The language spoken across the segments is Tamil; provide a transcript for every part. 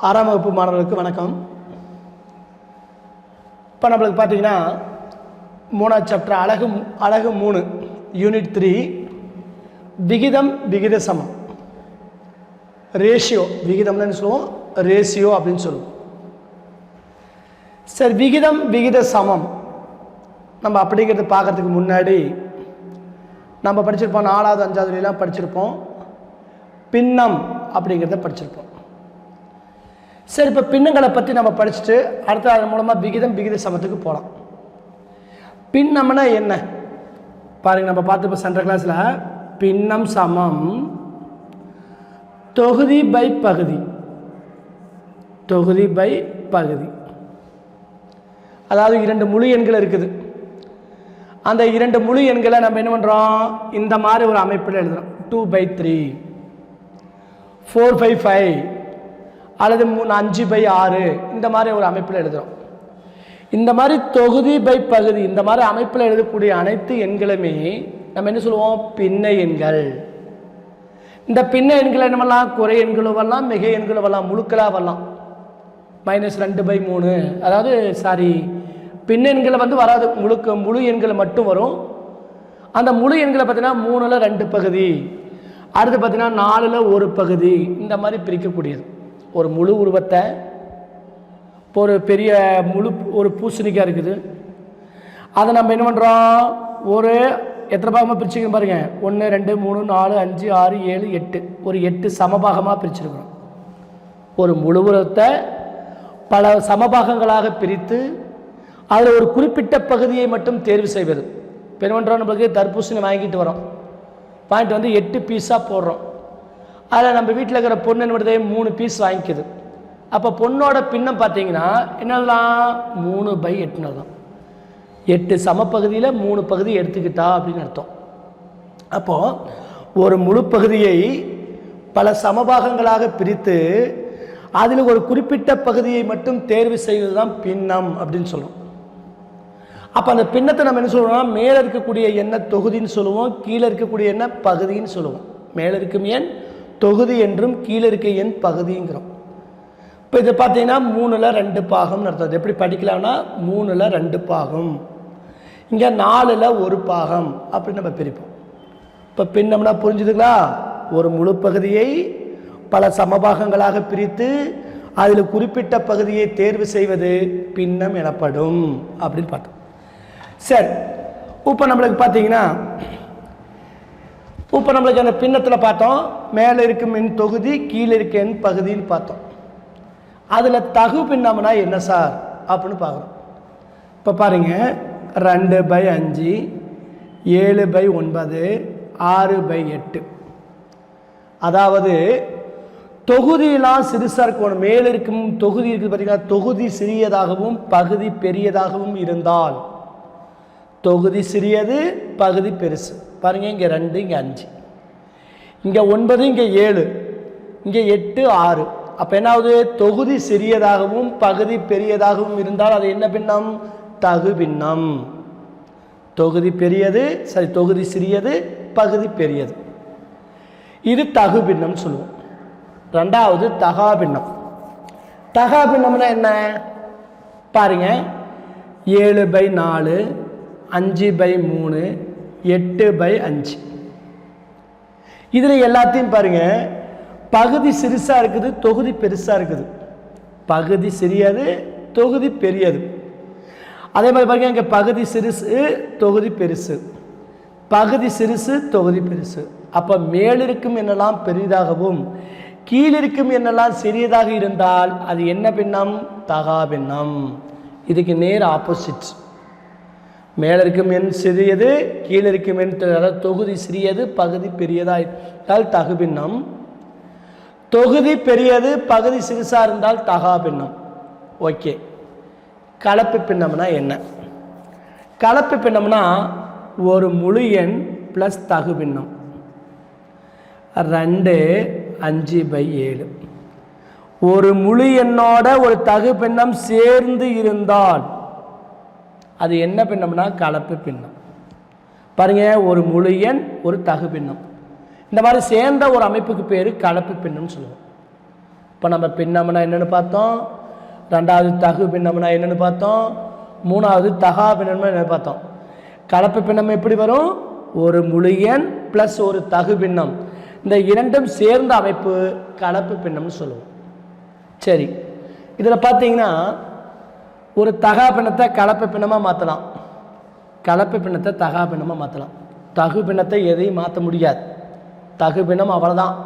ஆறாம் வகுப்பு மாணவர்களுக்கு வணக்கம். இப்போ நம்மளுக்கு பார்த்தீங்கன்னா 3ஆவது சாப்டர் அழகு 3 யூனிட் 3 விகிதம் விகித சமம். ரேஷியோ விகிதம்னு சொல்லுவோம், ரேஷியோ அப்படின்னு சொல்லுவோம். சரி, விகிதம் விகித சமம் நம்ம அப்படிங்கிறது பார்க்கறதுக்கு முன்னாடி நம்ம படிச்சிருப்போம், 4வது 5வதுலாம் படிச்சிருப்போம், பின்னம் அப்படிங்கிறத படிச்சிருப்போம். சரி, இப்போ பின்னங்களை பற்றி நம்ம படிச்சுட்டு அடுத்த அதன் மூலமாக விகிதம் விகித சமத்துக்கு போகலாம். பின்னம்னா என்ன பாருங்க, நம்ம பார்த்து சென்ற கிளாஸில் பின்னம் சமம் தொகுதி பை பகுதி, தொகுதி பை பகுதி. அதாவது 2 முழு எண்கள் இருக்குது. அந்த 2 முழு எண்களை நம்ம என்ன பண்ணுறோம், இந்த மாதிரி ஒரு அமைப்பில் எழுதுகிறோம். 2/3, 4/5 அல்லது 5/6 இந்த மாதிரி ஒரு அமைப்பில் எழுதுகிறோம். இந்த மாதிரி தொகுதி பை பகுதி இந்த மாதிரி அமைப்பில் எழுதக்கூடிய அனைத்து எண்களுமே நம்ம என்ன சொல்லுவோம், பின்ன எண்கள். இந்த பின்ன எண்களை என்னமெல்லாம், குறை எண்களும் வரலாம், மிகை எண்களும் வரலாம், முழுக்களாக வரலாம். -2/3 அதாவது பின்ன எண்களை வராது, முழு எண்களை மட்டும் வரும். அந்த முழு எண்களை பார்த்தீங்கன்னா 3ல் 2 பகுதி, அடுத்து பார்த்தீங்கன்னா 4ல் 1 பகுதி, இந்த மாதிரி பிரிக்கக்கூடியது. ஒரு முழு உருவத்தை இப்போ ஒரு பெரிய ஒரு பூசணிக்காய் இருக்குது, அதை நம்ம என்ன பண்ணுறோம், ஒரு எத்தனை பாகமாக பிரிச்சுக்கணும் பாருங்கள், 1 2 3 4 5 6 7 8, ஒரு 8 சமபாகமாக பிரிச்சிருக்கிறோம். ஒரு முழு உருவத்தை பல சமபாகங்களாக பிரித்து அதில் ஒரு குறிப்பிட்ட பகுதியை மட்டும் தேர்வு செய்வது. இப்போ என்ன பண்ணுறோம், நம்மளுக்கு தர்பூசணி வாங்கிட்டு வரோம், வாங்கிட்டு 8 பீஸாக போடுறோம். அதில் நம்ம வீட்டில் இருக்கிற பொண்ணு என்ன பண்ணுறது, 3 பீஸ் வாங்கிக்குது. அப்போ பொண்ணோட பின்னம் பார்த்தீங்கன்னா என்னலாம், 3/8 தான். 8 சமப்பகுதியில் 3 பகுதி எடுத்துக்கிட்டா அப்படின்னு அர்த்தம். அப்போது ஒரு முழு பகுதியை பல சமபாகங்களாக பிரித்து அதில் ஒரு குறிப்பிட்ட பகுதியை மட்டும் தேர்வு செய்வது தான் பின்னம் அப்படின்னு சொல்லுவோம். அப்போ அந்த பின்னத்தை நம்ம என்ன சொல்லுவோம்னா, மேலே இருக்கக்கூடிய எண்ணை தொகுதின்னு சொல்லுவோம், கீழே இருக்கக்கூடிய எண்ணை பகுதின்னு சொல்லுவோம். மேலே இருக்கும் எண் தொகுதி என்றும் கீழே இருக்க எண் பகுதிங்கிறோம். இப்போ இதை பார்த்தீங்கன்னா 3ல் 2 பாகம்னு அர்த்தம். எப்படி படிக்கலாம்னா 3ல் 2 பாகம், இங்கே 4ல் 1 பாகம் அப்படின்னு நம்ம பிரிப்போம். இப்போ பின்னம்னா புரிஞ்சுதுங்களா, ஒரு முழு பகுதியை பல சமபாகங்களாக பிரித்து அதில் குறிப்பிட்ட பகுதியை தேர்வு செய்வது பின்னம் எனப்படும் அப்படின்னு பார்த்தோம். சரி, இப்போ நம்மளுக்கு பார்த்தீங்கன்னா அந்த பின்னத்தில் பார்த்தோம், மேலே இருக்கும் எண் தொகுதி, கீழே இருக்க எண் பகுதின்னு பார்த்தோம். அதில் தகு பின்னம்னா என்ன சார் அப்படின்னு பார்க்குறோம். இப்போ பாருங்க, 2/5, 7/9, 6/8. அதாவது தொகுதியெல்லாம் சிறுசாக இருக்கணும். மேலே இருக்கும் தொகுதி இருக்குது பார்த்தீங்கன்னா, தொகுதி சிறியதாகவும் பகுதி பெரியதாகவும் இருந்தால், தொகுதி சிறியது பகுதி பெருசு. பாருங்கள், இங்கே 2, இங்கே 5, இங்கே 9, இங்கே 7, இங்கே 8, 6. அப்போ என்னாவது, தொகுதி சிறியதாகவும் பகுதி பெரியதாகவும் இருந்தால் அது என்ன பின்னம், தகு பின்னம். தொகுதி பெரியது தொகுதி சிறியது பகுதி பெரியது, இது தகு பின்னம் சொல்லுவோம். 2வது தகா பின்னம். தகா பின்னம்னா என்ன பாருங்க, 7/4, 5/3, 8/5. இதில் எல்லாத்தையும் பாருங்க, பகுதி சிறுசாக இருக்குது, தொகுதி பெருசாக இருக்குது. பகுதி சிறியது, தொகுதி பெரியது. அதே மாதிரி பாருங்க, இங்கே பகுதி சிறுசு, தொகுதி பெருசு, பகுதி சிறுசு, தொகுதி பெருசு. அப்போ மேலிருக்கும் என்னெல்லாம் பெரிதாகவும் கீழிருக்கும் என்னெல்லாம் சிறியதாக இருந்தால் அது என்ன பின்னம், தகா பின்னம். இதுக்கு நேர் ஆப்போசிட். மேலே இருக்கும் எண் சிறியது, கீழே இருக்கும் எண் அதாவது தொகுதி சிறியது பகுதி பெரியதாக இருந்தால் தகு பின்னம். தொகுதி பெரியது பகுதி சிறுசாக இருந்தால் தகா பின்னம். ஓகே, கலப்பு பின்னம்னா என்ன? கலப்பு பின்னம்னா ஒரு முழு எண் ப்ளஸ் தகு பின்னம். 2, 5/7. ஒரு முழு எண்ணோட ஒரு தகு பின்னம் சேர்ந்து இருந்தால் அது என்ன பின்னம்னா கலப்பு பின்னம். பாருங்க, ஒரு முழு எண் ஒரு தகு பின்னம் இந்த மாதிரி சேர்ந்த ஒரு அமைப்புக்கு பேர் கலப்பு பின்னம்னு சொல்லுவோம். இப்போ நம்ம பின்னம்னா என்னென்னு பார்த்தோம், ரெண்டாவது தகு பின்னம்னா என்னென்னு பார்த்தோம், மூணாவது தகா பின்னம்னா என்னென்னு பார்த்தோம். கலப்பு பின்னம் எப்படி வரும், ஒரு முழு எண் ப்ளஸ் ஒரு தகு பின்னம், இந்த இரண்டும் சேர்ந்த அமைப்பு கலப்பு பின்னம்னு சொல்லுவோம். சரி, இதில் பார்த்தீங்கன்னா ஒரு தகா பின்னத்தை கலப்பு பின்னமாக மாற்றலாம், கலப்பு பின்னத்தை தகா பின்னமாக மாற்றலாம். தகு பின்னத்தை எதையும் மாற்ற முடியாது, தகு பின்னம் அவ்வளோதான்.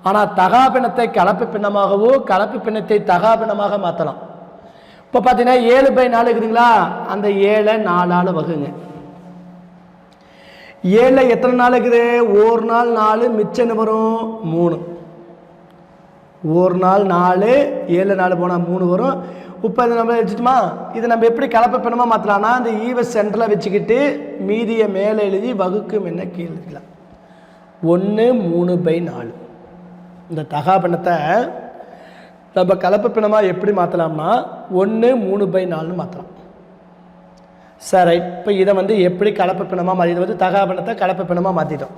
ஆனால் தகா பின்னத்தை கலப்பு பின்னமாகவோ கலப்பு பின்னத்தை தகா பின்னமாக மாற்றலாம். இப்போ பார்த்தீங்கன்னா 7/4 இருக்குதுங்களா, அந்த 7 4ஆல் வகுங்க. 7 எத்தனை நாள் இருக்குது, ஒரு நாள் 4, மிச்சம் வரும் 3. ஒரு நாள் 4, 7 4 போனால் 3 வரும். இப்போ இதை நம்ம வச்சுட்டோமா, இதை நம்ம எப்படி கலப்பு பின்னமாக மாற்றலாம்னா, அந்த ஈவை சென்டரில் வச்சுக்கிட்டு மீதியை மேலே எழுதி வகுக்கும் என்ன கீழே எழுதிக்கலாம். 1 3/4. இந்த தகா பின்னத்தை நம்ம கலப்பு பின்னமாக எப்படி மாற்றலாம்னா 1 3/4ன்னு மாற்றலாம். சரி, இப்போ இதை வந்து எப்படி கலப்பு பின்னமாக மாற்றி, இது வந்து தகா பின்னத்தை கலப்பு பின்னமாக மாற்றிட்டோம்.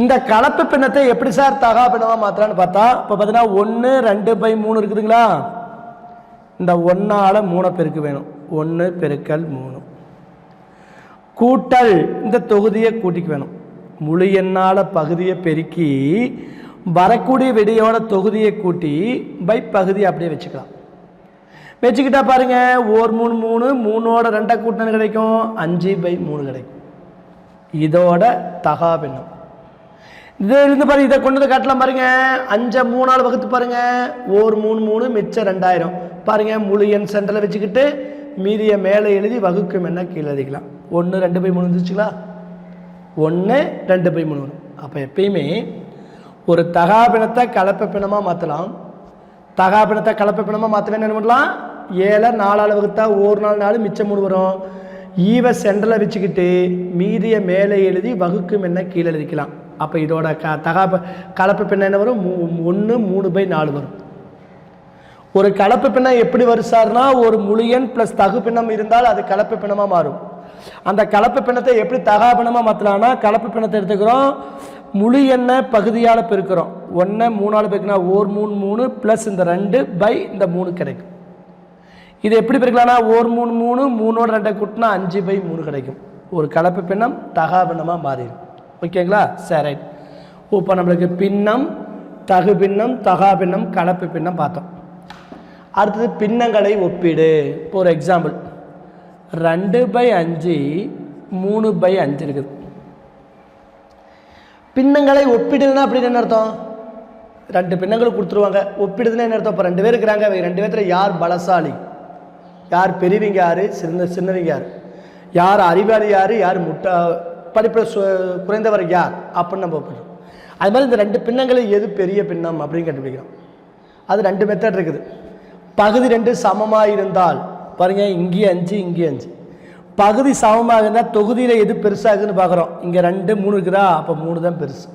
இந்த கலப்பு பின்னத்தை எப்படி சார் தகா பின்னமாக மாற்றலான்னு பார்த்தா, இப்போ பார்த்தீங்கன்னா 1 2/3 இருக்குதுங்களா, இந்த 1ஆல் 3 பெருக்கு வேணும், 1 பெருக்கல் 3 கூட்டல் இந்த தொகுதியை கூட்டிக்கு வேணும். முழு எண்ணால் பகுதியை பெருக்கி வரக்கூடிய விடையோட தொகுதியை கூட்டி பை பகுதி அப்படியே வச்சுக்கலாம். வச்சுக்கிட்டா பாருங்க, 1 3 3, 3ஓட 2 கூட்டினது கிடைக்கும், 5/3 கிடைக்கும். இதோட தகா பின்னம் இது இருந்து பாருங்க, இதை கொண்டு வந்து காட்டலாம் பாருங்க. 5 3ஆல் வகுத்து பாருங்க, 1 3 3, மிச்சம் 2000 பாருங்க. முழு எண் சென்டரில் வச்சுக்கிட்டு மீதியை மேலே எழுதி வகுக்கும் என்ன கீழே எழுதிக்கலாம். 1 2/3 இருந்துச்சுங்களா, 1 2/3 வரும். அப்போ எப்பயுமே ஒரு தகா பின்னத்தை கலப்பு பின்னமாக மாற்றலாம். தகா பின்னத்தை கலப்பு பின்னமாக மாற்றவே என்ன பண்ணலாம், 7 4ஆல் வகுத்தா ஒரு நாள் 4, மிச்சம் 3 வரும். ஈவை சென்டரில் வச்சுக்கிட்டு மீதியை மேலே எழுதி வகுக்கும் என்ன கீழே எழுதிக்கலாம். அப்போ இதோட கலப்பு பின்னம் என்ன வரும், 1 3/4 வரும். ஒரு கலப்பு பின்னம் எப்படி வரும் சார்னா, ஒரு முழு எண் ப்ளஸ் தகு பின்னம் இருந்தால் அது கலப்பு பின்னமாக மாறும். அந்த கலப்பு பின்னத்தை எப்படி தகா பின்னமாக மாற்றலாம்னா, கலப்பு பின்னத்தை எடுத்துக்கிறோம், முழு எண்ணை பகுதியால் பெருக்கிறோம். 1 3ஆல் பெருக்கினா 1 3 3 ப்ளஸ் இந்த 2 இந்த 3 கிடைக்கும். இது எப்படி பெருக்கலாம்னா 1 3 3, 3ஓட 2 கூட்டினா 5/3 கிடைக்கும். ஒரு கலப்பு பின்னம் தகா பின்னமாக மாறிடும். ஓகேங்களா, சரி. இப்போ நம்மளுக்கு பின்னம், தகு பின்னம், தகா பின்னம், கலப்பு பின்னம் பார்த்தோம். அடுத்தது பின்னங்களை ஒப்பீடு. இப்போ ஒரு எக்ஸாம்பிள், 2/5 3/5 இருக்குது. பின்னங்களை ஒப்பிடுதுன்னா அப்படின்னு என்ன அர்த்தம், 2 பின்னங்கள் கொடுத்துருவாங்க, ஒப்பிடுதுன்னா என்ன அர்த்தம், இப்போ 2 பேர் இருக்கிறாங்க, 2 பேர்த்தில் யார் பலசாலி, யார் பெரியவங்க, யார் சின்னவங்க, யார் அறிவாளி, யார் படிப்பில் குறைந்தவர் யார் அப்படின்னு நம்ம ஒப்பிடுறோம். அது மாதிரி இந்த 2 பின்னங்களில் எது பெரிய பின்னம் அப்படின்னு கண்டுபிடிக்கிறோம். அது 2 மெத்தட் இருக்குது. பகுதி 2 சமமாக இருந்தால் பாருங்க, இங்கே 5 இங்கே 5, பகுதி சமமாக இருந்தால் தொகுதியில் எது பெருசாகுதுன்னு பார்க்குறோம். இங்கே 2 3 இருக்குதா, அப்போ 3 தான் பெருசு.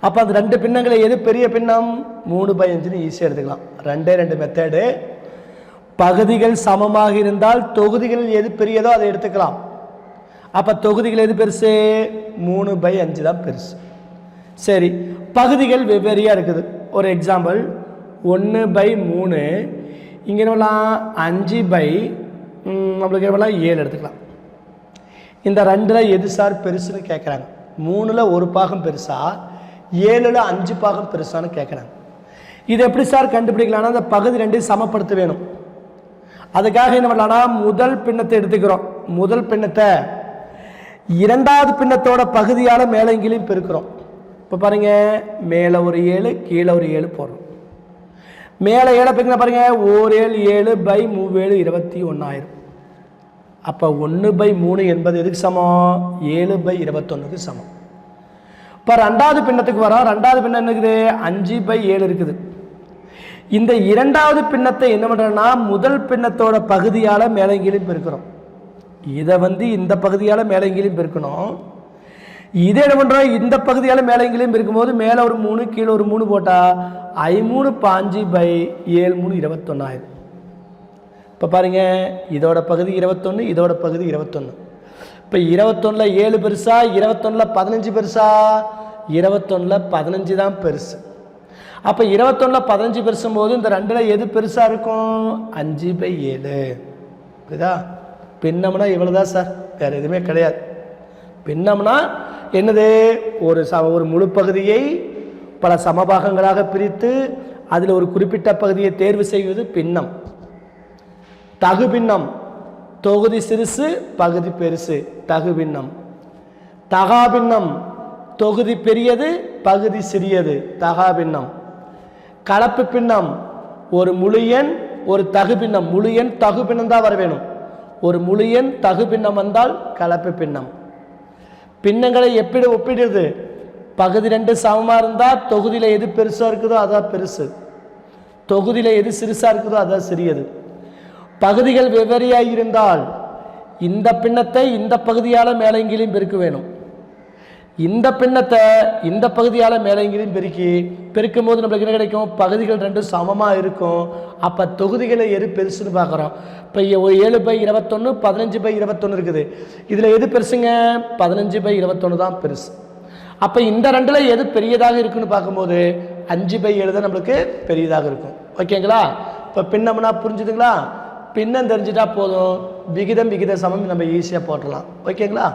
அப்போ அந்த 2 பின்னங்களை எது பெரிய பின்னம், 3/5ன்னு ஈஸியாக எடுத்துக்கலாம். 2 மெத்தடு. பகுதிகள் சமமாக இருந்தால் தொகுதிகளில் எது பெரியதோ அதை எடுத்துக்கலாம். அப்போ தொகுதிகள் எது பெருசு, 3/5 தான் பெருசு. சரி, பகுதிகள் வெவ்வேறையாக இருக்குது. ஒரு எக்ஸாம்பிள், 1/3 இங்கே என்னலாம் 5 நம்மளுக்கு எவ்வளோ 7 எடுத்துக்கலாம். இந்த 2ல் எது சார் பெருசுன்னு கேட்குறாங்க. 3ல் 1 பாகம் பெருசா, 7ல் 5 பாகம் பெருசான்னு கேட்குறாங்க. இது எப்படி சார் கண்டுபிடிக்கலாம்னா, அந்த பகுதி 2 சமப்படுத்த வேணும். அதுக்காக என்ன பண்ணலாம்னா, முதல் பின்னத்தை எடுத்துக்கிறோம். முதல் பின்னத்தை 2வது பின்னத்தோட பகுதியால் மேலே கீழையும் பெருக்கிறோம். இப்போ பாருங்க, மேலே ஒரு 7 கீழே ஒரு 7 போடுறோம். மேலே 7 பெருக்கினா பாருங்க, 1 7 7/3 21,000. அப்போ 1/3 என்பது எதுக்கு சமம், 7/21க்கு சமம். இப்போ 2வது பின்னத்துக்கு வரோம். 2வது பின்னம் என்ன இருக்குது, 5/7 இருக்குது. இந்த 2வது பின்னத்தை என்ன பண்ணுறோன்னா, முதல் பின்னத்தோட பகுதியால் மேலங்கீழையும் பெருக்கிறோம். இதை வந்து இந்த பகுதியால் மேலங்கீழையும் பெருக்கணும். இதே என்ன பண்ணுறோம், இந்த பகுதியால் மேலங்கீழையும் பெருக்கும்போது மேலே ஒரு 3 கீழே ஒரு 3 போட்டால் 5 5/7 21,000. இப்போ பாருங்க, இதோட பகுதி 21, இதோட பகுதி 21. இப்போ 21ல் 7 பெருசா, 21ல் 15 பெருசா, 21ல் 15 தான் பெருசு. அப்போ 21 15 பெருசும் போது இந்த ரெண்டில் எது பெருசாக இருக்கும்? 5/7. புரியுதா? பின்னம்னா இவ்வளோ தான் சார், வேறு எதுவுமே கிடையாது. பின்னம்னா என்னது? ஒரு முழு பகுதியை பல சமபாகங்களாக பிரித்து அதில் ஒரு குறிப்பிட்ட பகுதியை தேர்வு செய்வது பின்னம். தகு பின்னம் தொகுதி சிறுசு பகுதி பெருசு, தகு பின்னம். தகா பின்னம் தொகுதி பெரியது பகுதி சிறியது, தகா பின்னம். கலப்பு பின்னம் ஒரு முழு எண் ஒரு தகு பின்னம், முழு எண் தகு பின்னம் தான் வர வேணும். ஒரு முழு எண் தகு பின்னம் வந்தால் கலப்பு பின்னம். பின்னங்களை எப்படி ஒப்பிடுறது? பகுதி 2 சமமாக இருந்தால் தொகுதியில் எது பெருசாக இருக்குதோ அதான் பெருசு, தொகுதியில் எது சிறுசாக இருக்குதோ அதான் சிறியது. பகுதிகள் வெவ்வேறையாக இருந்தால் இந்த பின்னத்தை இந்த பகுதியால் மேலங்கிலையும் பெருக்க வேணும், இந்த பின்னத்தை இந்த பகுதியால் மேலங்கிலையும் பெருக்கும் போது நம்மளுக்கு என்ன கிடைக்கும்? பகுதிகள் 2 சமமாக இருக்கும். அப்போ தொகுதிகளை எது பெருசுன்னு பார்க்குறோம். இப்போ 7/21 15/21 இருக்குது. இதில் எது பெருசுங்க? 15/21 தான் பெருசு. அப்போ இந்த 2ல் எது பெரியதாக இருக்குன்னு பார்க்கும்போது 5/7 தான் நம்மளுக்கு பெரியதாக இருக்கும். ஓகேங்களா? இப்போ பின்னம்னா புரிஞ்சுதுங்களா? பின்னம் தெரிஞ்சிட்டா போதும், விகிதம் விகித சமம் நம்ம ஈஸியாக போட்டுடலாம். ஓகேங்களா?